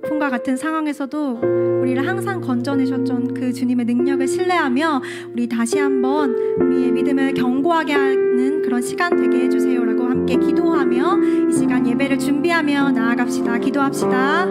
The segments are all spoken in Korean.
폭풍과 같은 상황에서도 우리를 항상 건져내셨던 그 주님의 능력을 신뢰하며 우리 다시 한번 우리의 믿음을 견고하게 하는 그런 시간 되게 해주세요라고 함께 기도하며 이 시간 예배를 준비하며 나아갑시다. 기도합시다.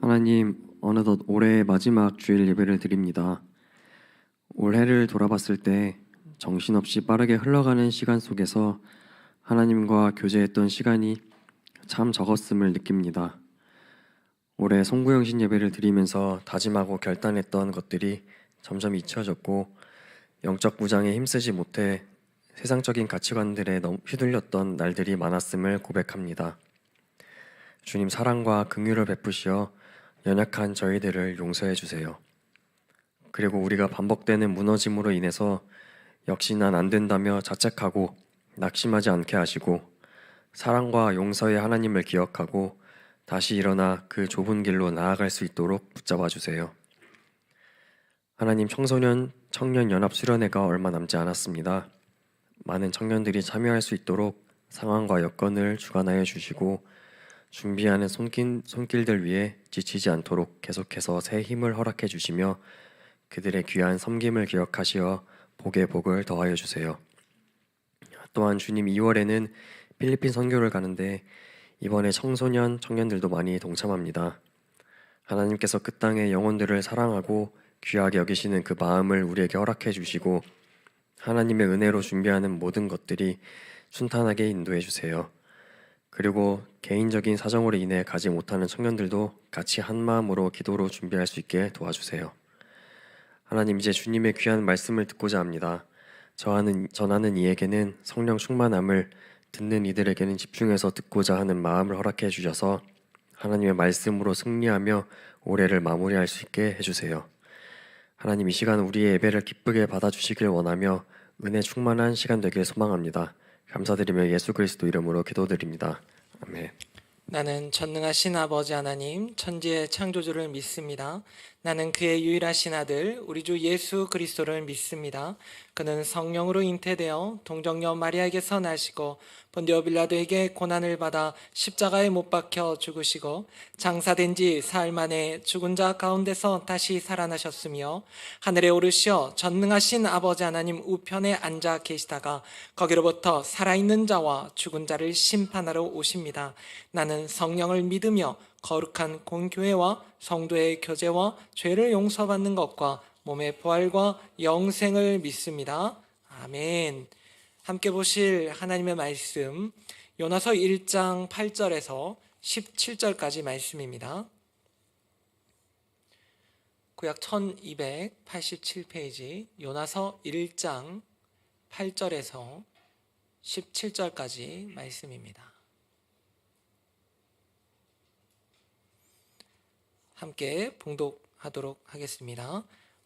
하나님, 어느덧 올해의 마지막 주일 예배를 드립니다. 올해를 돌아봤을 때 정신없이 빠르게 흘러가는 시간 속에서 하나님과 교제했던 시간이 참 적었음을 느낍니다. 올해 송구영신 예배를 드리면서 다짐하고 결단했던 것들이 점점 잊혀졌고 영적 무장에 힘쓰지 못해 세상적인 가치관들에 너무 휘둘렸던 날들이 많았음을 고백합니다. 주님 사랑과 긍휼을 베푸시어 연약한 저희들을 용서해 주세요. 그리고 우리가 반복되는 무너짐으로 인해서 역시 난 안 된다며 자책하고 낙심하지 않게 하시고 사랑과 용서의 하나님을 기억하고 다시 일어나 그 좁은 길로 나아갈 수 있도록 붙잡아 주세요. 하나님, 청소년 청년 연합 수련회가 얼마 남지 않았습니다. 많은 청년들이 참여할 수 있도록 상황과 여건을 주관하여 주시고 준비하는 손길들 위해 지치지 않도록 계속해서 새 힘을 허락해 주시며 그들의 귀한 섬김을 기억하시어 복의 복을 더하여 주세요. 또한 주님, 2월에는 필리핀 선교를 가는데 이번에 청소년 청년들도 많이 동참합니다. 하나님께서 그 땅의 영혼들을 사랑하고 귀하게 여기시는 그 마음을 우리에게 허락해 주시고 하나님의 은혜로 준비하는 모든 것들이 순탄하게 인도해 주세요. 그리고 개인적인 사정으로 인해 가지 못하는 청년들도 같이 한 마음으로 기도로 준비할 수 있게 도와주세요. 하나님, 이제 주님의 귀한 말씀을 듣고자 합니다. 전하는 이에게는 성령 충만함을, 듣는 이들에게는 집중해서 듣고자 하는 마음을 허락해 주셔서 하나님의 말씀으로 승리하며 올해를 마무리할 수 있게 해주세요. 하나님, 이 시간 우리의 예배를 기쁘게 받아주시길 원하며 은혜 충만한 시간 되길 소망합니다. 감사드리며 예수 그리스도 이름으로 기도드립니다. 아멘. 나는 전능하신 아버지 하나님, 천지의 창조주를 믿습니다. 나는 그의 유일하신 아들 우리 주 예수 그리스도를 믿습니다. 그는 성령으로 잉태되어 동정녀 마리아에게서 나시고 본디오 빌라도에게 고난을 받아 십자가에 못 박혀 죽으시고 장사된 지 사흘 만에 죽은 자 가운데서 다시 살아나셨으며 하늘에 오르시어 전능하신 아버지 하나님 우편에 앉아 계시다가 거기로부터 살아있는 자와 죽은 자를 심판하러 오십니다. 나는 성령을 믿으며 거룩한 공교회와 성도의 교제와 죄를 용서받는 것과 몸의 부활과 영생을 믿습니다. 아멘. 함께 보실 하나님의 말씀, 요나서 1장 8절에서 17절까지 말씀입니다. 구약 1287페이지 요나서 1장 8절에서 17절까지 말씀입니다. 함께 봉독하도록 하겠습니다.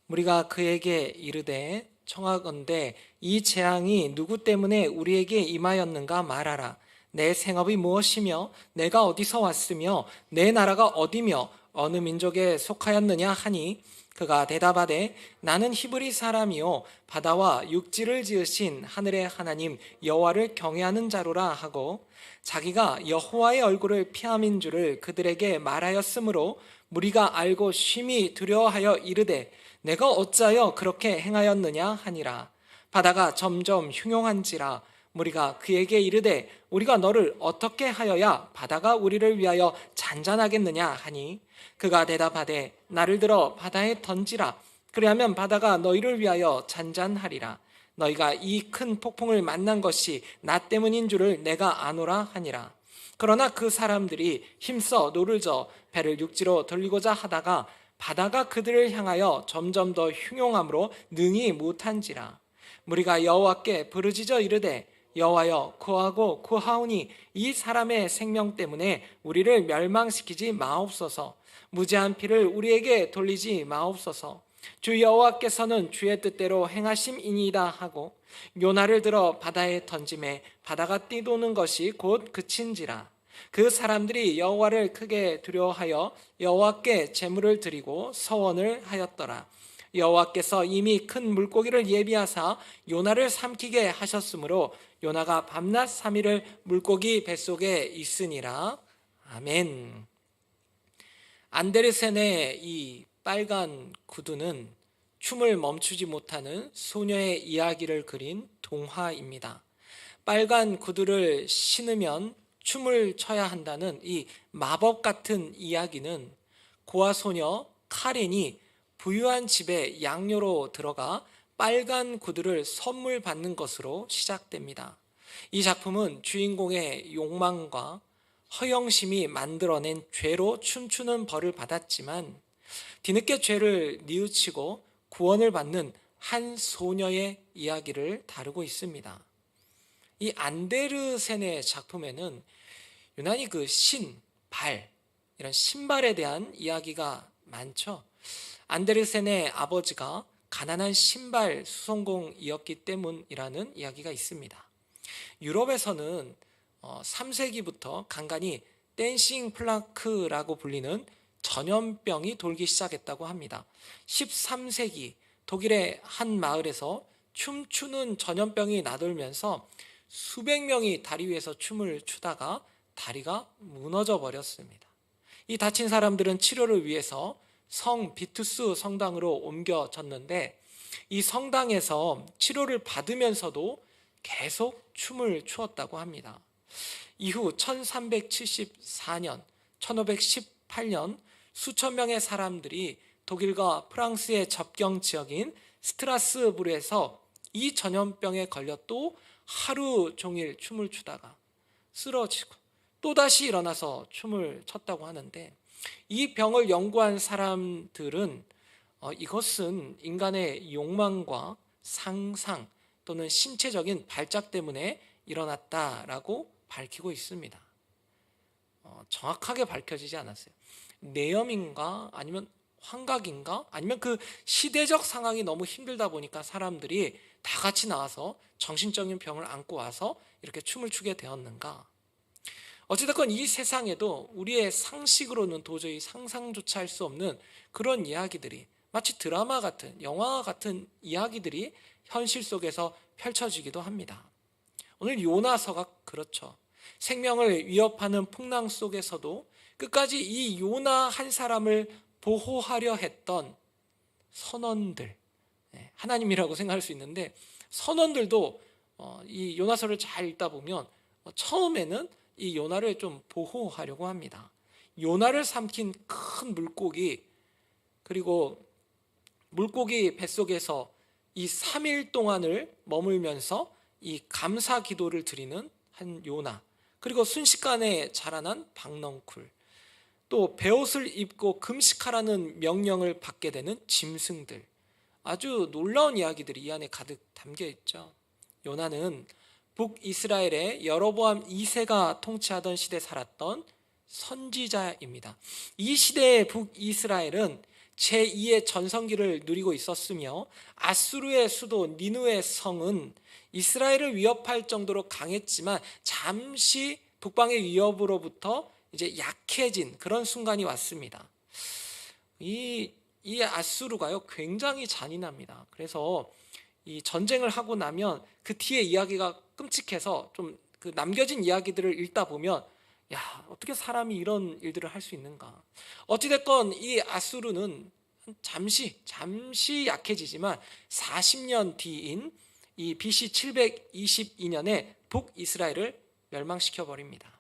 우리가 그에게 이르되 청하건대 이 재앙이 누구 때문에 우리에게 임하였는가 말하라. 내 생업이 무엇이며 내가 어디서 왔으며 내 나라가 어디며 어느 민족에 속하였느냐 하니 그가 대답하되 나는 히브리 사람이요 바다와 육지를 지으신 하늘의 하나님 여호와를 경외하는 자로라 하고 자기가 여호와의 얼굴을 피함인 줄을 그들에게 말하였으므로 무리가 알고 심히 두려워하여 이르되 내가 어찌하여 그렇게 행하였느냐 하니라. 바다가 점점 흉용한지라. 무리가 그에게 이르되 우리가 너를 어떻게 하여야 바다가 우리를 위하여 잔잔하겠느냐 하니 그가 대답하되 나를 들어 바다에 던지라. 그리하면 바다가 너희를 위하여 잔잔하리라. 너희가 이 큰 폭풍을 만난 것이 나 때문인 줄을 내가 아노라 하니라. 그러나 그 사람들이 힘써 노를 저 배를 육지로 돌리고자 하다가 바다가 그들을 향하여 점점 더 흉용함으로 능히 못한지라. 무리가 여호와께 부르짖어 이르되 여호와여 구하고 구하오니 이 사람의 생명 때문에 우리를 멸망시키지 마옵소서. 무죄한 피를 우리에게 돌리지 마옵소서. 주 여호와께서는 주의 뜻대로 행하심이니이다 하고 요나를 들어 바다에 던짐에 바다가 뛰도는 것이 곧 그친지라. 그 사람들이 여호와를 크게 두려워하여 여호와께 제물을 드리고 서원을 하였더라. 여호와께서 이미 큰 물고기를 예비하사 요나를 삼키게 하셨으므로 요나가 밤낮 3일을 물고기 뱃속에 있으니라. 아멘. 안데르센의 이 빨간 구두는 춤을 멈추지 못하는 소녀의 이야기를 그린 동화입니다. 빨간 구두를 신으면 춤을 춰야 한다는 이 마법 같은 이야기는 고아 소녀 카렌이 부유한 집에 양녀로 들어가 빨간 구두를 선물 받는 것으로 시작됩니다. 이 작품은 주인공의 욕망과 허영심이 만들어낸 죄로 춤추는 벌을 받았지만 뒤늦게 죄를 뉘우치고 구원을 받는 한 소녀의 이야기를 다루고 있습니다. 이 안데르센의 작품에는 유난히 그 발, 이런 신발에 대한 이야기가 많죠. 안데르센의 아버지가 가난한 신발 수송공이었기 때문이라는 이야기가 있습니다. 유럽에서는 3세기부터 간간히 댄싱 플라크라고 불리는 전염병이 돌기 시작했다고 합니다. 13세기 독일의 한 마을에서 춤추는 전염병이 나돌면서 수백 명이 다리 위에서 춤을 추다가 다리가 무너져 버렸습니다. 이 다친 사람들은 치료를 위해서 성 비투스 성당으로 옮겨졌는데 이 성당에서 치료를 받으면서도 계속 춤을 추었다고 합니다. 이후 1374년, 1518년 수천 명의 사람들이 독일과 프랑스의 접경 지역인 스트라스부르에서 이 전염병에 걸려 또 하루 종일 춤을 추다가 쓰러지고 또다시 일어나서 춤을 췄다고 하는데 이 병을 연구한 사람들은 이것은 인간의 욕망과 상상 또는 신체적인 발작 때문에 일어났다라고 밝히고 있습니다. 정확하게 밝혀지지 않았어요. 뇌염인가 아니면 환각인가 아니면 그 시대적 상황이 너무 힘들다 보니까 사람들이 다 같이 나와서 정신적인 병을 안고 와서 이렇게 춤을 추게 되었는가. 어찌됐건 이 세상에도 우리의 상식으로는 도저히 상상조차 할 수 없는 그런 이야기들이 마치 드라마 같은 영화 같은 이야기들이 현실 속에서 펼쳐지기도 합니다. 오늘 요나서가 그렇죠. 생명을 위협하는 풍랑 속에서도 끝까지 이 요나 한 사람을 보호하려 했던 선원들, 하나님이라고 생각할 수 있는데 선원들도 이 요나서를 잘 읽다 보면 처음에는 이 요나를 좀 보호하려고 합니다. 요나를 삼킨 큰 물고기, 그리고 물고기 뱃속에서 이 3일 동안을 머물면서 이 감사 기도를 드리는 한 요나, 그리고 순식간에 자라난 박넝쿨, 또 베옷을 입고 금식하라는 명령을 받게 되는 짐승들, 아주 놀라운 이야기들이 이 안에 가득 담겨 있죠. 요나는 북이스라엘의 여로보암 2세가 통치하던 시대에 살았던 선지자입니다. 이 시대의 북이스라엘은 제2의 전성기를 누리고 있었으며 아수르의 수도 니느웨 성은 이스라엘을 위협할 정도로 강했지만 잠시 북방의 위협으로부터 이제 약해진 그런 순간이 왔습니다. 이 아수르가요 굉장히 잔인합니다. 그래서 이 전쟁을 하고 나면 그 뒤에 이야기가 끔찍해서 좀 그 남겨진 이야기들을 읽다 보면 야, 어떻게 사람이 이런 일들을 할 수 있는가. 어찌됐건 이 아수르는 잠시 약해지지만 40년 뒤인 이 BC 722년에 북이스라엘을 멸망시켜 버립니다.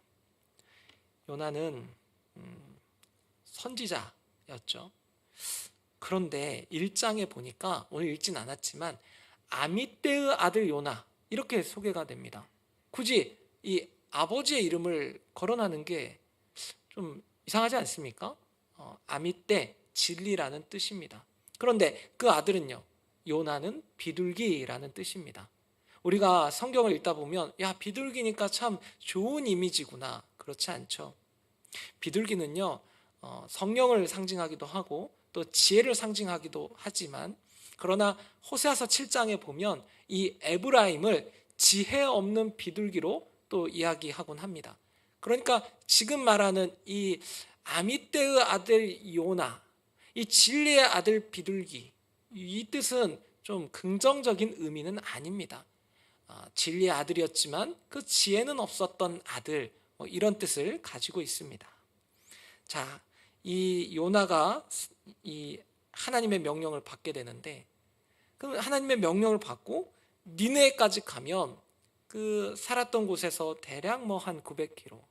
요나는 선지자였죠. 그런데 1장에 보니까 오늘 읽진 않았지만 아미떼의 아들 요나 이렇게 소개가 됩니다. 굳이 이 아버지의 이름을 거론하는 게 좀 이상하지 않습니까? 아미떼, 진리라는 뜻입니다. 그런데 그 아들은요, 요나는 비둘기라는 뜻입니다. 우리가 성경을 읽다 보면 야, 비둘기니까 참 좋은 이미지구나. 그렇지 않죠. 비둘기는요, 성령을 상징하기도 하고 또 지혜를 상징하기도 하지만, 그러나 호세아서 7장에 보면 이 에브라임을 지혜 없는 비둘기로 또 이야기하곤 합니다. 그러니까 지금 말하는 이 아미떼의 아들 요나, 이 진리의 아들 비둘기, 이 뜻은 좀 긍정적인 의미는 아닙니다. 진리의 아들이었지만 그 지혜는 없었던 아들, 이런 뜻을 가지고 있습니다. 자, 이 요나가 이 하나님의 명령을 받게 되는데, 그 하나님의 명령을 받고 니느웨까지 가면 그 살았던 곳에서 대략 뭐 한 900km.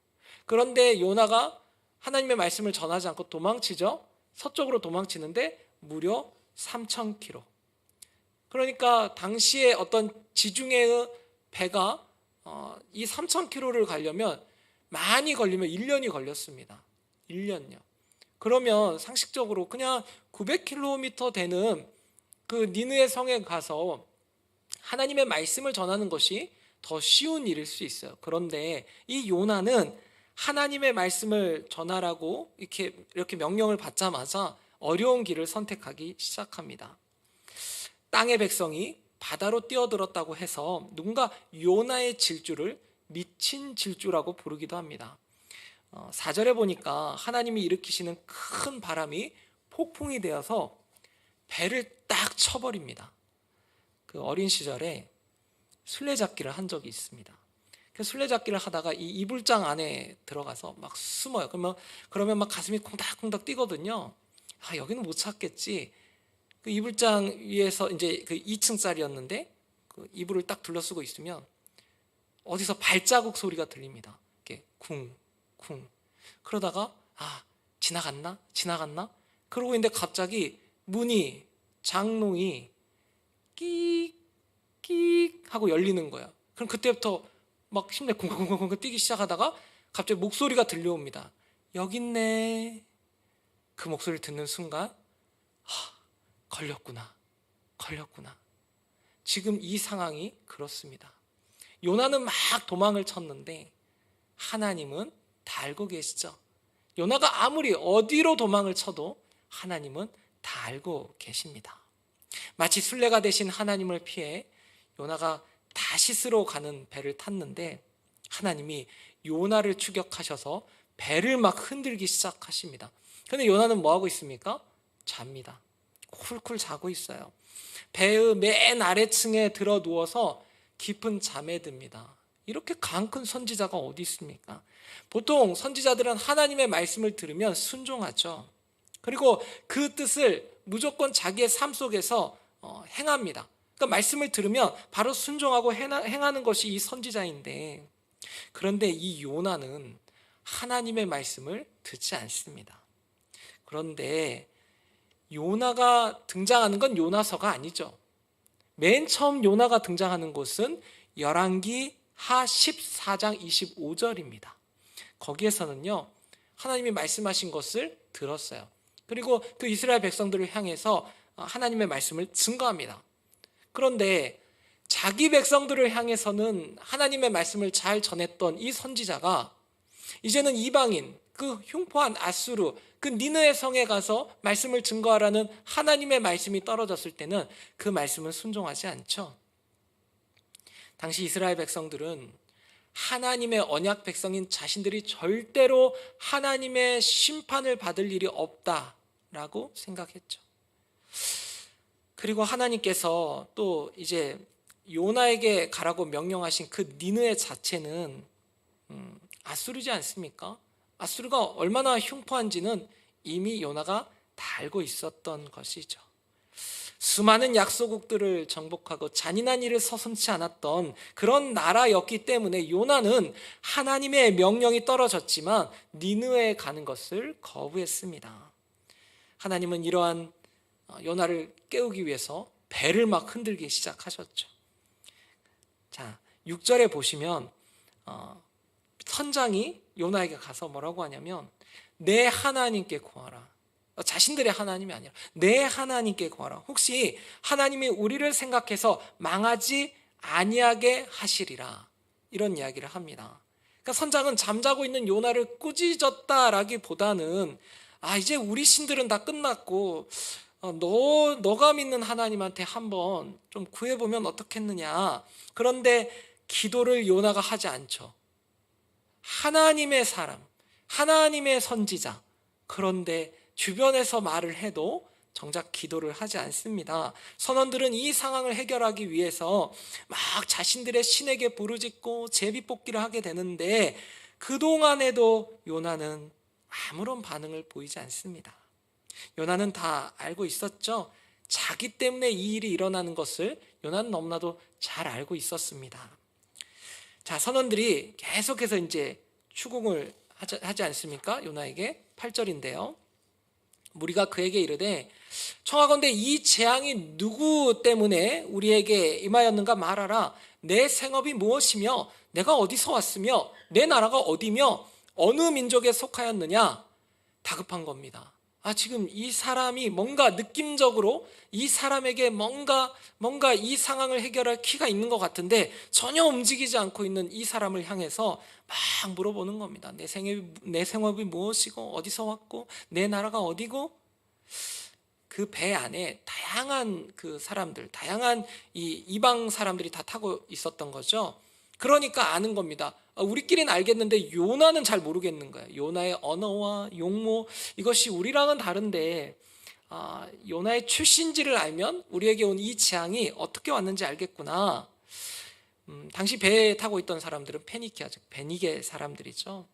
그런데 요나가 하나님의 말씀을 전하지 않고 도망치죠. 서쪽으로 도망치는데 무려 3000km. 그러니까 당시에 어떤 지중해의 배가 이 3000km를 가려면 많이 걸리면 1년이 걸렸습니다. 1년요. 그러면 상식적으로 그냥 900km 되는 그 니느웨 성에 가서 하나님의 말씀을 전하는 것이 더 쉬운 일일 수 있어요. 그런데 이 요나는 하나님의 말씀을 전하라고 이렇게 명령을 받자마자 어려운 길을 선택하기 시작합니다. 땅의 백성이 바다로 뛰어들었다고 해서 누군가 요나의 질주를 미친 질주라고 부르기도 합니다. 4절에 보니까 하나님이 일으키시는 큰 바람이 폭풍이 되어서 배를 딱 쳐버립니다. 그 어린 시절에 술래잡기를 한 적이 있습니다. 그 술래잡기를 하다가 이 이불장 안에 들어가서 막 숨어요. 그러면 막 가슴이 콩닥콩닥 뛰거든요. 아, 여기는 못 찾겠지. 그 이불장 위에서 이제 그 2층짜리였는데 그 이불을 딱 둘러쓰고 있으면 어디서 발자국 소리가 들립니다. 이렇게 쿵쿵. 그러다가 지나갔나? 그러고 있는데 갑자기 문이, 장롱이 끼익 하고 열리는 거야. 그럼 그때부터 막 심내 쿵쿵쿵쿵 뛰기 시작하다가 갑자기 목소리가 들려옵니다. 여기 있네. 그 목소리를 듣는 순간 걸렸구나. 지금 이 상황이 그렇습니다. 요나는 막 도망을 쳤는데 하나님은 다 알고 계시죠. 요나가 아무리 어디로 도망을 쳐도 하나님은 다 알고 계십니다. 마치 술래가 되신 하나님을 피해 요나가 다시스로 가는 배를 탔는데 하나님이 요나를 추격하셔서 배를 막 흔들기 시작하십니다. 그런데 요나는 뭐하고 있습니까? 잡니다. 쿨쿨 자고 있어요. 배의 맨 아래층에 들어 누워서 깊은 잠에 듭니다. 이렇게 강 큰 선지자가 어디 있습니까? 보통 선지자들은 하나님의 말씀을 들으면 순종하죠. 그리고 그 뜻을 무조건 자기의 삶 속에서 행합니다. 그러니까 말씀을 들으면 바로 순종하고 행하는 것이 이 선지자인데, 그런데 이 요나는 하나님의 말씀을 듣지 않습니다. 그런데 요나가 등장하는 건 요나서가 아니죠. 맨 처음 요나가 등장하는 곳은 열왕기 하 14장 25절입니다. 거기에서는요, 하나님이 말씀하신 것을 들었어요. 그리고 그 이스라엘 백성들을 향해서 하나님의 말씀을 증거합니다. 그런데 자기 백성들을 향해서는 하나님의 말씀을 잘 전했던 이 선지자가 이제는 이방인, 그 흉포한 아수르, 그 니느웨 성에 가서 말씀을 증거하라는 하나님의 말씀이 떨어졌을 때는 그 말씀은 순종하지 않죠. 당시 이스라엘 백성들은 하나님의 언약 백성인 자신들이 절대로 하나님의 심판을 받을 일이 없다라고 라고 생각했죠. 그리고 하나님께서 또 이제 요나에게 가라고 명령하신 그 니느웨 자체는 아수르지 않습니까? 아수르가 얼마나 흉포한지는 이미 요나가 다 알고 있었던 것이죠. 수많은 약소국들을 정복하고 잔인한 일을 서슴지 않았던 그런 나라였기 때문에 요나는 하나님의 명령이 떨어졌지만 니느웨에 가는 것을 거부했습니다. 하나님은 이러한 요나를 깨우기 위해서 배를 막 흔들기 시작하셨죠. 자, 6절에 보시면 선장이 요나에게 가서 뭐라고 하냐면 내 하나님께 구하라. 자신들의 하나님이 아니라 내 하나님께 구하라. 혹시 하나님이 우리를 생각해서 망하지 아니하게 하시리라. 이런 이야기를 합니다. 그러니까 선장은 잠자고 있는 요나를 꾸짖었다라기보다는 이제 우리 신들은 다 끝났고 너가 믿는 하나님한테 한번 좀 구해보면 어떻겠느냐. 그런데 기도를 요나가 하지 않죠. 하나님의 사람, 하나님의 선지자, 그런데 주변에서 말을 해도 정작 기도를 하지 않습니다. 선원들은 이 상황을 해결하기 위해서 막 자신들의 신에게 부르짖고 제비뽑기를 하게 되는데 그동안에도 요나는 아무런 반응을 보이지 않습니다. 요나는 다 알고 있었죠. 자기 때문에 이 일이 일어나는 것을 요나는 너무나도 잘 알고 있었습니다. 자, 선원들이 계속해서 이제 추궁을 하지 않습니까? 요나에게 8절인데요. 무리가 그에게 이르되 청하건대 이 재앙이 누구 때문에 우리에게 임하였는가 말하라. 내 생업이 무엇이며 내가 어디서 왔으며 내 나라가 어디며 어느 민족에 속하였느냐. 다급한 겁니다. 지금 이 사람이 뭔가 느낌적으로 이 사람에게 뭔가 이 상황을 해결할 키가 있는 것 같은데 전혀 움직이지 않고 있는 이 사람을 향해서 막 물어보는 겁니다. 내 생업이 무엇이고 어디서 왔고 내 나라가 어디고. 그 배 안에 다양한 그 사람들, 다양한 이 이방 사람들이 다 타고 있었던 거죠. 그러니까 아는 겁니다. 우리끼리는 알겠는데 요나는 잘 모르겠는 거예요. 요나의 언어와 용모, 이것이 우리랑은 다른데 요나의 출신지를 알면 우리에게 온 이 재앙이 어떻게 왔는지 알겠구나. 당시 배에 타고 있던 사람들은 페니키아, 즉 베니게 사람들이죠.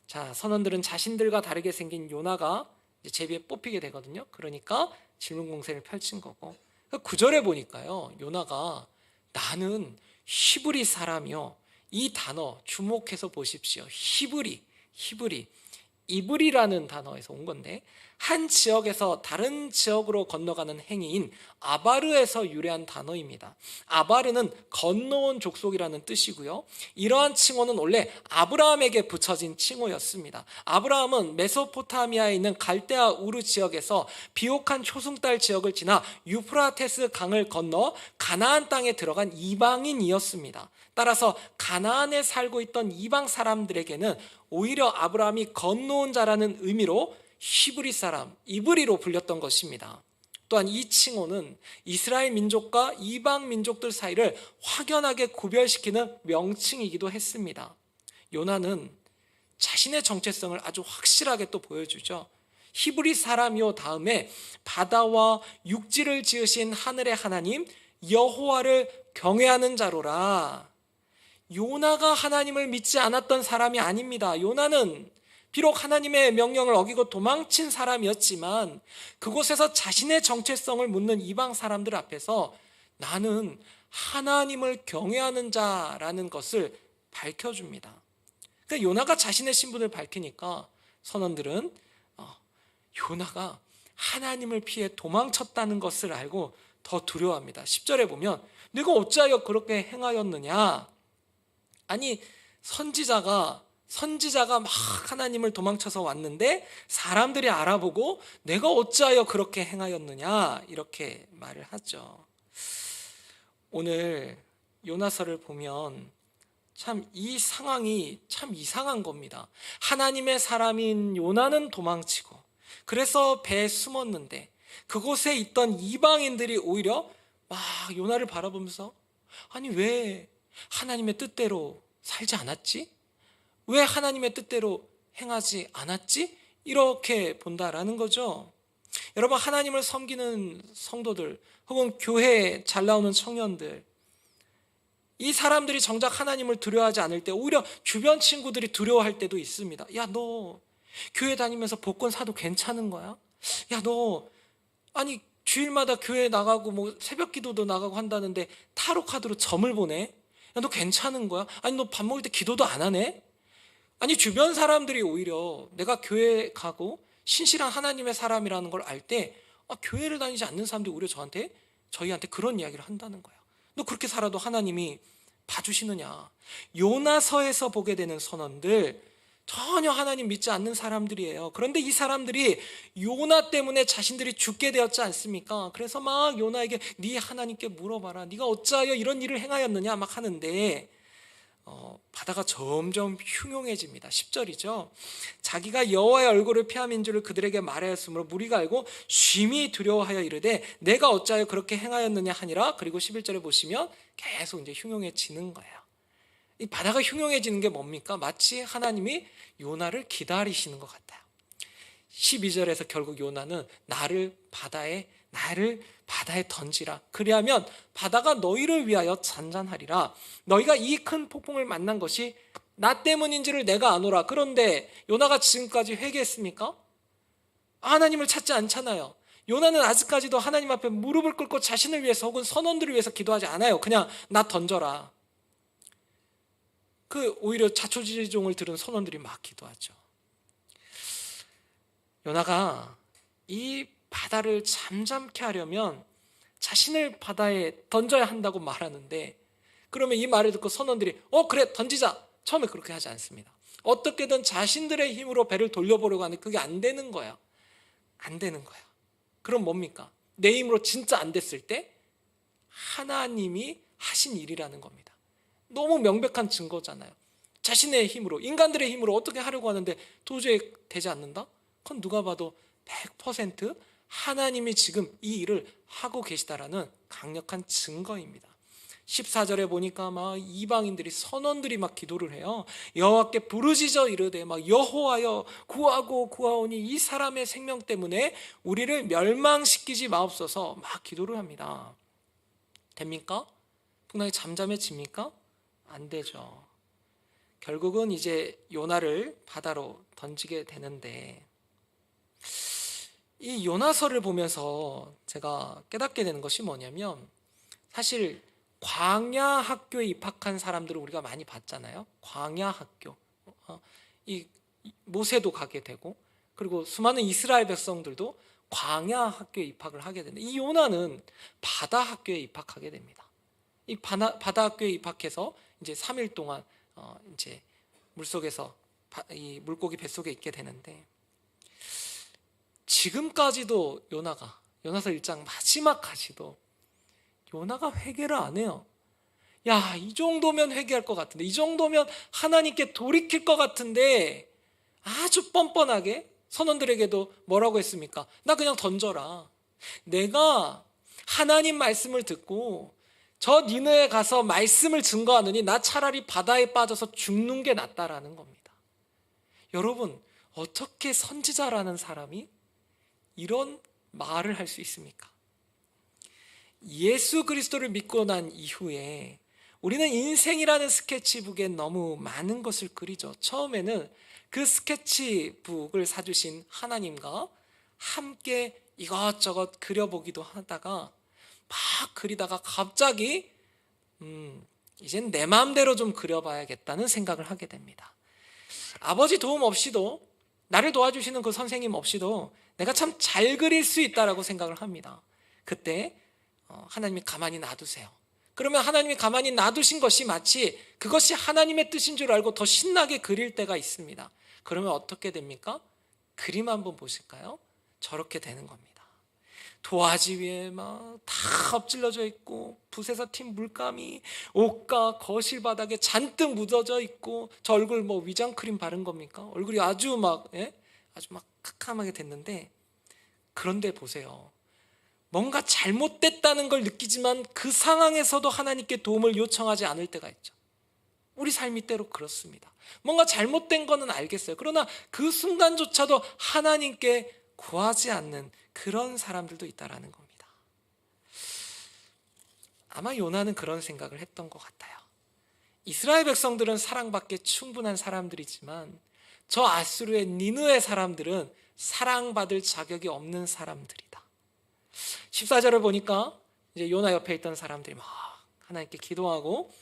자, 선원들은 자신들과 다르게 생긴 요나가 이제 제비에 뽑히게 되거든요. 그러니까 질문 공세를 펼친 거고. 9절에 보니까요, 요나가 나는 히브리 사람이요. 이 단어 주목해서 보십시오. 히브리, 이브리라는 단어에서 온 건데 한 지역에서 다른 지역으로 건너가는 행위인 아바르에서 유래한 단어입니다. 아바르는 건너온 족속이라는 뜻이고요. 이러한 칭호는 원래 아브라함에게 붙여진 칭호였습니다. 아브라함은 메소포타미아에 있는 갈대아 우르 지역에서 비옥한 초승달 지역을 지나 유프라테스 강을 건너 가나안 땅에 들어간 이방인이었습니다. 따라서 가나안에 살고 있던 이방 사람들에게는 오히려 아브라함이 건너온 자라는 의미로 히브리 사람, 이브리로 불렸던 것입니다. 또한 이 칭호는 이스라엘 민족과 이방 민족들 사이를 확연하게 구별시키는 명칭이기도 했습니다. 요나는 자신의 정체성을 아주 확실하게 또 보여주죠. 히브리 사람이요 다음에 바다와 육지를 지으신 하늘의 하나님 여호와를 경외하는 자로라. 요나가 하나님을 믿지 않았던 사람이 아닙니다. 요나는 비록 하나님의 명령을 어기고 도망친 사람이었지만 그곳에서 자신의 정체성을 묻는 이방 사람들 앞에서 나는 하나님을 경외하는 자라는 것을 밝혀줍니다. 그러니까 요나가 자신의 신분을 밝히니까 선원들은 요나가 하나님을 피해 도망쳤다는 것을 알고 더 두려워합니다. 10절에 보면 내가 어찌하여 그렇게 행하였느냐. 아니 선지자가 막 하나님을 도망쳐서 왔는데 사람들이 알아보고 내가 어찌하여 그렇게 행하였느냐 이렇게 말을 하죠. 오늘 요나서를 보면 참 이 상황이 참 이상한 겁니다. 하나님의 사람인 요나는 도망치고 그래서 배에 숨었는데 그곳에 있던 이방인들이 오히려 막 요나를 바라보면서 아니 왜 하나님의 뜻대로 살지 않았지? 왜 하나님의 뜻대로 행하지 않았지? 이렇게 본다라는 거죠. 여러분, 하나님을 섬기는 성도들 혹은 교회에 잘 나오는 청년들, 이 사람들이 정작 하나님을 두려워하지 않을 때 오히려 주변 친구들이 두려워할 때도 있습니다. 야, 너 교회 다니면서 복권 사도 괜찮은 거야? 야, 너 아니 주일마다 교회 나가고 뭐 새벽 기도도 나가고 한다는데 타로 카드로 점을 보내? 야, 너 괜찮은 거야? 아니, 너 밥 먹을 때 기도도 안 하네? 아니, 주변 사람들이 오히려 내가 교회 가고 신실한 하나님의 사람이라는 걸 알 때 교회를 다니지 않는 사람들이 오히려 저희한테 그런 이야기를 한다는 거예요. 너 그렇게 살아도 하나님이 봐주시느냐? 요나서에서 보게 되는 선원들, 전혀 하나님 믿지 않는 사람들이에요. 그런데 이 사람들이 요나 때문에 자신들이 죽게 되었지 않습니까? 그래서 막 요나에게 네 하나님께 물어봐라, 네가 어찌하여 이런 일을 행하였느냐 막 하는데 바다가 점점 흉흉해집니다. 10절이죠. 자기가 여호와의 얼굴을 피함인 줄을 그들에게 말하였으므로 무리가 알고 심히 두려워하여 이르되 내가 어찌하여 그렇게 행하였느냐 하니라. 그리고 11절에 보시면 계속 이제 흉흉해지는 거예요. 이 바다가 흉흉해지는 게 뭡니까? 마치 하나님이 요나를 기다리시는 것 같아요. 12절에서 결국 요나는 나를 바다에 던지라. 그리하면 바다가 너희를 위하여 잔잔하리라. 너희가 이 큰 폭풍을 만난 것이 나 때문인지를 내가 아노라. 그런데 요나가 지금까지 회개했습니까? 하나님을 찾지 않잖아요. 요나는 아직까지도 하나님 앞에 무릎을 꿇고 자신을 위해서 혹은 선원들을 위해서 기도하지 않아요. 그냥 나 던져라. 오히려 자초지종을 들은 선원들이 막 기도하죠. 요나가 이 바다를 잠잠케 하려면 자신을 바다에 던져야 한다고 말하는데, 그러면 이 말을 듣고 선원들이 그래 던지자, 처음에 그렇게 하지 않습니다. 어떻게든 자신들의 힘으로 배를 돌려보려고 하는데 그게 안 되는 거야. 안 되는 거야. 그럼 뭡니까? 내 힘으로 진짜 안 됐을 때 하나님이 하신 일이라는 겁니다. 너무 명백한 증거잖아요. 자신의 힘으로, 인간들의 힘으로 어떻게 하려고 하는데 도저히 되지 않는다? 그건 누가 봐도 100% 하나님이 지금 이 일을 하고 계시다라는 강력한 증거입니다. 14절에 보니까 막 이방인들이, 선원들이 막 기도를 해요. 여호와께 부르짖어 이르되 막 여호와여 구하고 구하오니 이 사람의 생명 때문에 우리를 멸망시키지 마옵소서 막 기도를 합니다. 됩니까? 풍랑이 잠잠해집니까? 안 되죠. 결국은 이제 요나를 바다로 던지게 되는데, 이 요나서를 보면서 제가 깨닫게 되는 것이 뭐냐면, 사실 광야 학교에 입학한 사람들을 우리가 많이 봤잖아요. 광야 학교. 이 모세도 가게 되고, 그리고 수많은 이스라엘 백성들도 광야 학교에 입학을 하게 되는데, 이 요나는 바다 학교에 입학하게 됩니다. 이 바다 학교에 입학해서 이제 3일 동안 이제 물속에서 이 물고기 뱃속에 있게 되는데, 지금까지도 요나서 1장 마지막까지도 요나가 회개를 안 해요. 야, 이 정도면 회개할 것 같은데, 이 정도면 하나님께 돌이킬 것 같은데, 아주 뻔뻔하게 선원들에게도 뭐라고 했습니까? 나 그냥 던져라. 내가 하나님 말씀을 듣고 저 니느에 가서 말씀을 증거하느니 나 차라리 바다에 빠져서 죽는 게 낫다라는 겁니다. 여러분, 어떻게 선지자라는 사람이 이런 말을 할 수 있습니까? 예수 그리스도를 믿고 난 이후에 우리는 인생이라는 스케치북에 너무 많은 것을 그리죠. 처음에는 그 스케치북을 사주신 하나님과 함께 이것저것 그려보기도 하다가 막 그리다가 갑자기 이젠 내 마음대로 좀 그려봐야겠다는 생각을 하게 됩니다. 아버지 도움 없이도, 나를 도와주시는 그 선생님 없이도 내가 참 잘 그릴 수 있다라고 생각을 합니다. 그때 하나님이 가만히 놔두세요. 그러면 하나님이 가만히 놔두신 것이 마치 그것이 하나님의 뜻인 줄 알고 더 신나게 그릴 때가 있습니다. 그러면 어떻게 됩니까? 그림 한번 보실까요? 저렇게 되는 겁니다. 도화지 위에 막 다 엎질러져 있고, 붓에서 튄 물감이 옷과 거실 바닥에 잔뜩 묻어져 있고, 저 얼굴 뭐 위장크림 바른 겁니까? 얼굴이 아주 막 캄캄하게 됐는데, 그런데 보세요. 뭔가 잘못됐다는 걸 느끼지만 그 상황에서도 하나님께 도움을 요청하지 않을 때가 있죠. 우리 삶이 때로 그렇습니다. 뭔가 잘못된 거는 알겠어요. 그러나 그 순간조차도 하나님께 구하지 않는 그런 사람들도 있다라는 겁니다. 아마 요나는 그런 생각을 했던 것 같아요. 이스라엘 백성들은 사랑받기에 충분한 사람들이지만 저 아수르의 니느웨 사람들은 사랑받을 자격이 없는 사람들이다. 14절을 보니까 이제 요나 옆에 있던 사람들이 막 하나님께 기도하고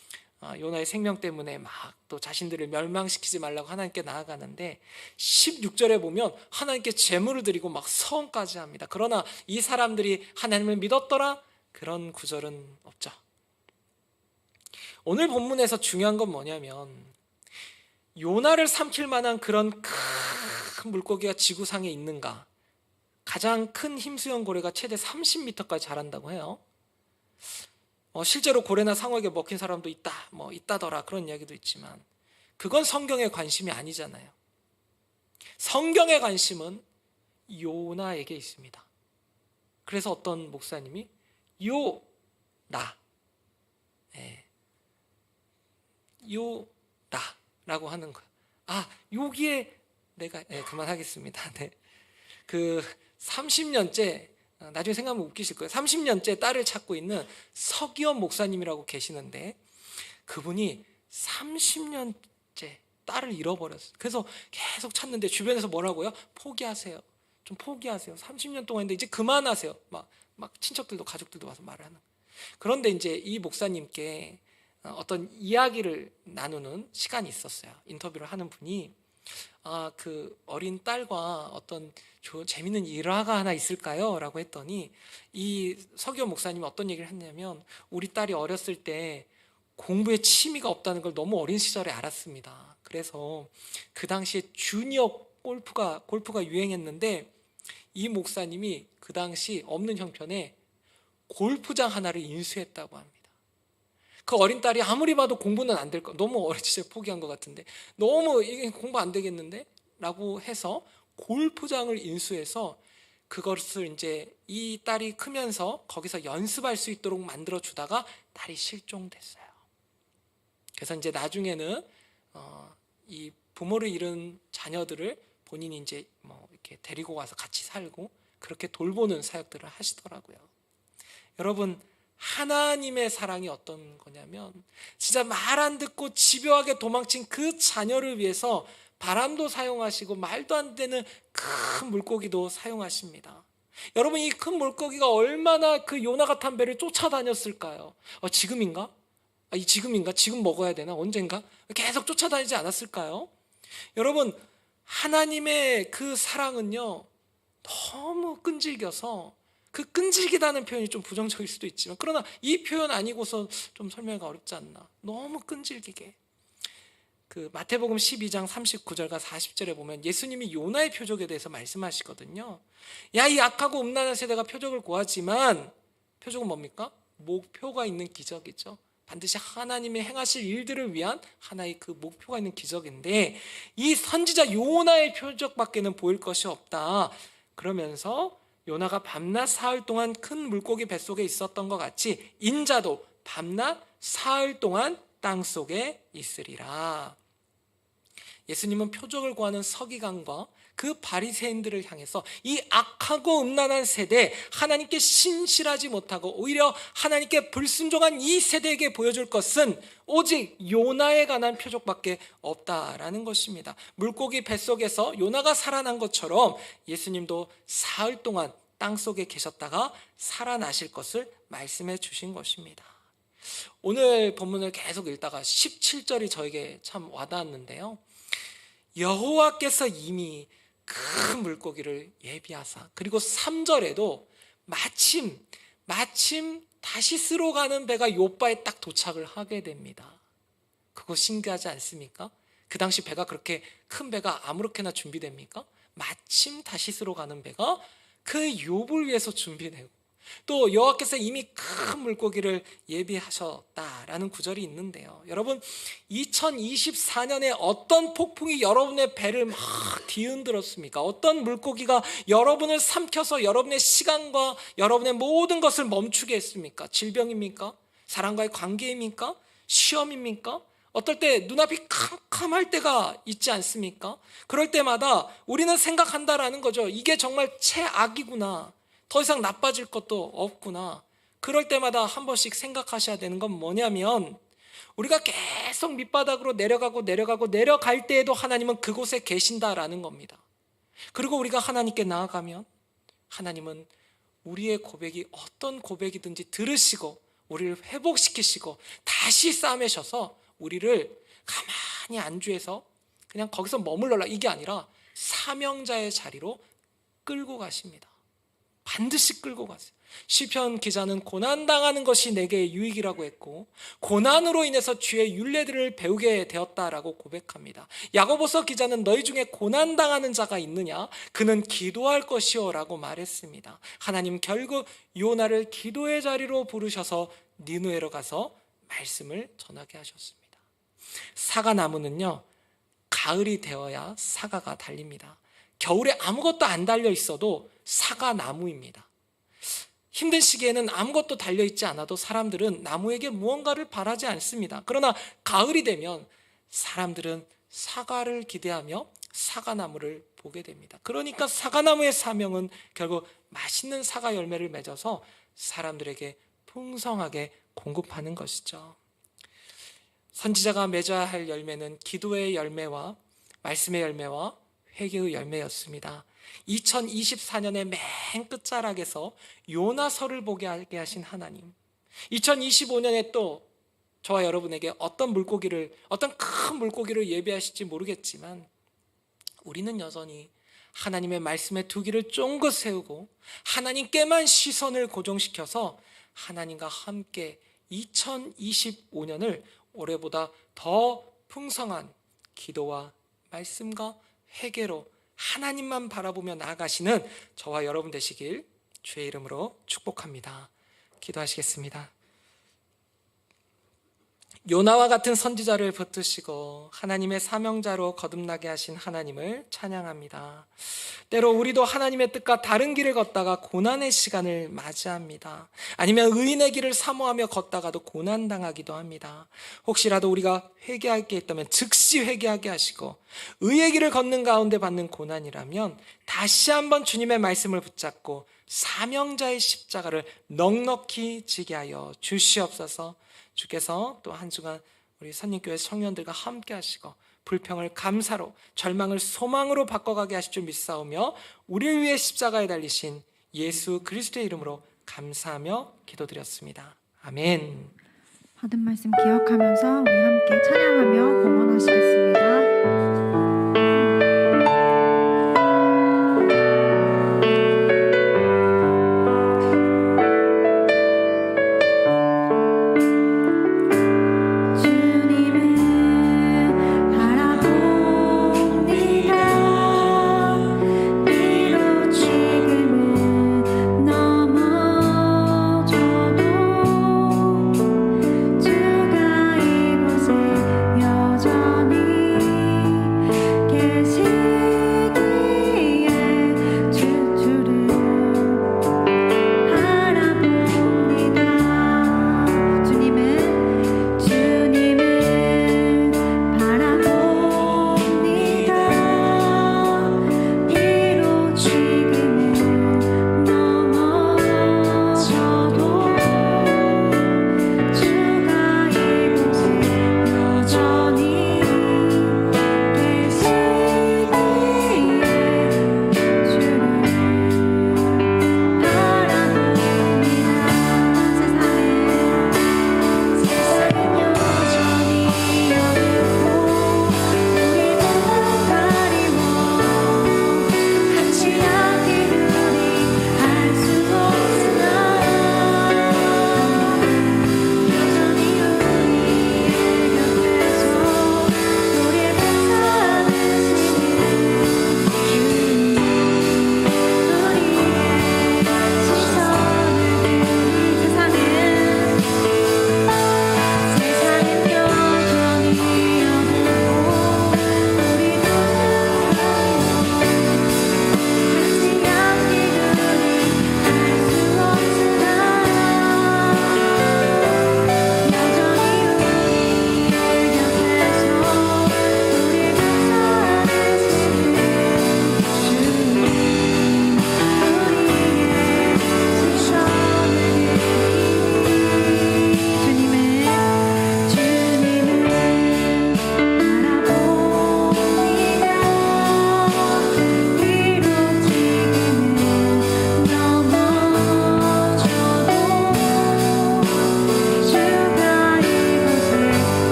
요나의 생명 때문에 막 또 자신들을 멸망시키지 말라고 하나님께 나아가는데 16절에 보면 하나님께 제물을 드리고 막 서원까지 합니다. 그러나 이 사람들이 하나님을 믿었더라? 그런 구절은 없죠. 오늘 본문에서 중요한 건 뭐냐면 요나를 삼킬 만한 그런 큰 물고기가 지구상에 있는가? 가장 큰 힘수형 고래가 최대 30m까지 자란다고 해요. 실제로 고래나 상어에게 먹힌 사람도 있다, 있다더라 그런 이야기도 있지만 그건 성경의 관심이 아니잖아요. 성경의 관심은 요나에게 있습니다. 그래서 어떤 목사님이 요나, 요나라고 하는 거예요. 여기에 내가 그만하겠습니다. 네. 30년째 나중에 생각하면 웃기실 거예요. 30년째 딸을 찾고 있는 서기원 목사님이라고 계시는데 그분이 30년째 딸을 잃어버렸어요. 그래서 계속 찾는데 주변에서 뭐라고요? 포기하세요. 좀 포기하세요. 30년 동안 했는데 이제 그만하세요. 막 친척들도 가족들도 와서 말을 하는. 그런데 이제 이 목사님께 어떤 이야기를 나누는 시간이 있었어요. 인터뷰를 하는 분이 그 어린 딸과 어떤 재밌는 일화가 하나 있을까요? 라고 했더니 이 서기원 목사님이 어떤 얘기를 했냐면 우리 딸이 어렸을 때 공부에 취미가 없다는 걸 너무 어린 시절에 알았습니다. 그래서 그 당시에 주니어 골프가 유행했는데 이 목사님이 그 당시 없는 형편에 골프장 하나를 인수했다고 합니다. 그 어린 딸이 아무리 봐도 공부는 안 될 거, 너무 어린 시절에 포기한 것 같은데 너무 이게 공부 안 되겠는데? 라고 해서 골프장을 인수해서 그것을 이제 이 딸이 크면서 거기서 연습할 수 있도록 만들어 주다가 딸이 실종됐어요. 그래서 이제 나중에는 이 부모를 잃은 자녀들을 본인이 이제 이렇게 데리고 와서 같이 살고 그렇게 돌보는 사역들을 하시더라고요. 여러분, 하나님의 사랑이 어떤 거냐면 진짜 말 안 듣고 집요하게 도망친 그 자녀를 위해서 바람도 사용하시고 말도 안 되는 큰 물고기도 사용하십니다. 여러분, 이 큰 물고기가 얼마나 그 요나 같은 배를 쫓아다녔을까요? 지금인가? 지금인가? 지금 먹어야 되나? 언젠가? 계속 쫓아다니지 않았을까요? 여러분, 하나님의 그 사랑은요 너무 끈질겨서 그 끈질기다는 표현이 좀 부정적일 수도 있지만 그러나 이 표현 아니고서 좀 설명하기가 어렵지 않나. 너무 끈질기게. 그 마태복음 12장 39절과 40절에 보면 예수님이 요나의 표적에 대해서 말씀하시거든요. 야, 이 악하고 음란한 세대가 표적을 구하지만 표적은 뭡니까? 목표가 있는 기적이죠. 반드시 하나님이 행하실 일들을 위한 하나의 그 목표가 있는 기적인데 이 선지자 요나의 표적밖에는 보일 것이 없다. 그러면서 요나가 밤낮 사흘 동안 큰 물고기 뱃속에 있었던 것 같이 인자도 밤낮 사흘 동안 땅속에 있으리라. 예수님은 표적을 구하는 서기관과 그 바리새인들을 향해서 이 악하고 음란한 세대, 하나님께 신실하지 못하고 오히려 하나님께 불순종한 이 세대에게 보여줄 것은 오직 요나에 관한 표적밖에 없다라는 것입니다. 물고기 뱃속에서 요나가 살아난 것처럼 예수님도 사흘 동안 땅속에 계셨다가 살아나실 것을 말씀해 주신 것입니다. 오늘 본문을 계속 읽다가 17절이 저에게 참 와닿았는데요. 여호와께서 이미 큰 물고기를 예비하사, 그리고 3절에도 마침 다시스로 가는 배가 요바에 딱 도착을 하게 됩니다. 그거 신기하지 않습니까? 그 당시 배가 그렇게 큰 배가 아무렇게나 준비됩니까? 마침 다시스로 가는 배가 그 욥을 위해서 준비되고 또 여호와께서 이미 큰 물고기를 예비하셨다라는 구절이 있는데요. 여러분, 2024년에 어떤 폭풍이 여러분의 배를 막 뒤흔들었습니까? 어떤 물고기가 여러분을 삼켜서 여러분의 시간과 여러분의 모든 것을 멈추게 했습니까? 질병입니까? 사람과의 관계입니까? 시험입니까? 어떨 때 눈앞이 캄캄할 때가 있지 않습니까? 그럴 때마다 우리는 생각한다라는 거죠. 이게 정말 최악이구나. 더 이상 나빠질 것도 없구나. 그럴 때마다 한 번씩 생각하셔야 되는 건 뭐냐면, 우리가 계속 밑바닥으로 내려갈 때에도 하나님은 그곳에 계신다라는 겁니다. 그리고 우리가 하나님께 나아가면 하나님은 우리의 고백이 어떤 고백이든지 들으시고 우리를 회복시키시고 다시 싸매셔서 우리를 가만히 안주해서 그냥 거기서 머물러라, 이게 아니라 사명자의 자리로 끌고 가십니다. 반드시 끌고 가세요. 시편 기자는 고난당하는 것이 내게 유익이라고 했고, 고난으로 인해서 주의 율례들을 배우게 되었다라고 고백합니다. 야고보서 기자는 너희 중에 고난당하는 자가 있느냐? 그는 기도할 것이요 라고 말했습니다. 하나님 결국 요나를 기도의 자리로 부르셔서 니누에로 가서 말씀을 전하게 하셨습니다. 사과나무는요, 가을이 되어야 사과가 달립니다. 겨울에 아무것도 안 달려 있어도 사과나무입니다. 힘든 시기에는 아무것도 달려있지 않아도 사람들은 나무에게 무언가를 바라지 않습니다. 그러나 가을이 되면 사람들은 사과를 기대하며 사과나무를 보게 됩니다. 그러니까 사과나무의 사명은 결국 맛있는 사과 열매를 맺어서 사람들에게 풍성하게 공급하는 것이죠. 선지자가 맺어야 할 열매는 기도의 열매와 말씀의 열매와 회개의 열매였습니다. 2024년의 맨 끝자락에서 요나서를 보게 하게 하신 하나님, 2025년에 또 저와 여러분에게 어떤 큰 물고기를 예비하실지 모르겠지만 우리는 여전히 하나님의 말씀에 두 귀를 쫑긋 세우고 하나님께만 시선을 고정시켜서 하나님과 함께 2025년을 올해보다 더 풍성한 기도와 말씀과 회개로 하나님만 바라보며 나아가시는 저와 여러분 되시길 주의 이름으로 축복합니다. 기도하시겠습니다. 요나와 같은 선지자를 붙드시고 하나님의 사명자로 거듭나게 하신 하나님을 찬양합니다. 때로 우리도 하나님의 뜻과 다른 길을 걷다가 고난의 시간을 맞이합니다. 아니면 의인의 길을 사모하며 걷다가도 고난당하기도 합니다. 혹시라도 우리가 회개할 게 있다면 즉시 회개하게 하시고, 의의 길을 걷는 가운데 받는 고난이라면 다시 한번 주님의 말씀을 붙잡고 사명자의 십자가를 넉넉히 지게 하여 주시옵소서. 주께서 또 한 주간 우리 선림교회 청년들과 함께 하시고 불평을 감사로, 절망을 소망으로 바꿔가게 하실 줄 믿사오며 우리를 위해 십자가에 달리신 예수 그리스도의 이름으로 감사하며 기도드렸습니다. 아멘. 받은 말씀 기억하면서 우리 함께 찬양하며 봉헌하시겠습니다. 주가 이곳에 여전히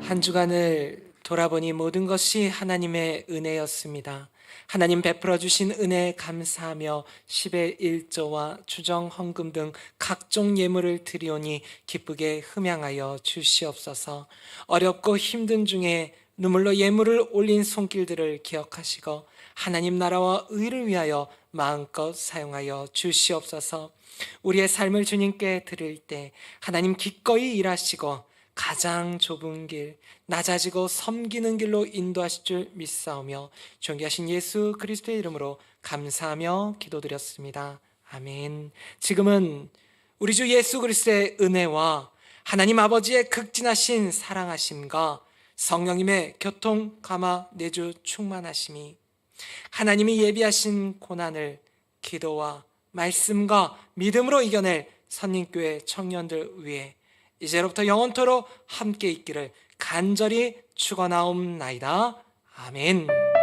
한 주간을 돌아보니 모든 것이 하나님의 은혜였습니다. 하나님 베풀어 주신 은혜에 감사하며 10의 1조와 추정 헌금 등 각종 예물을 드리오니 기쁘게 흠양하여 주시옵소서. 어렵고 힘든 중에 눈물로 예물을 올린 손길들을 기억하시고 하나님 나라와 의를 위하여 마음껏 사용하여 주시옵소서. 우리의 삶을 주님께 드릴 때 하나님 기꺼이 일하시고 가장 좁은 길, 낮아지고 섬기는 길로 인도하실 줄 믿사오며 존귀하신 예수 그리스도의 이름으로 감사하며 기도드렸습니다. 아멘. 지금은 우리 주 예수 그리스도의 은혜와 하나님 아버지의 극진하신 사랑하심과 성령님의 교통, 감화, 내주 충만하심이 하나님이 예비하신 고난을 기도와 말씀과 믿음으로 이겨낼 선림교회 청년들 위해 이제로부터 영원토록 함께 있기를 간절히 축원하옵나이다. 아멘.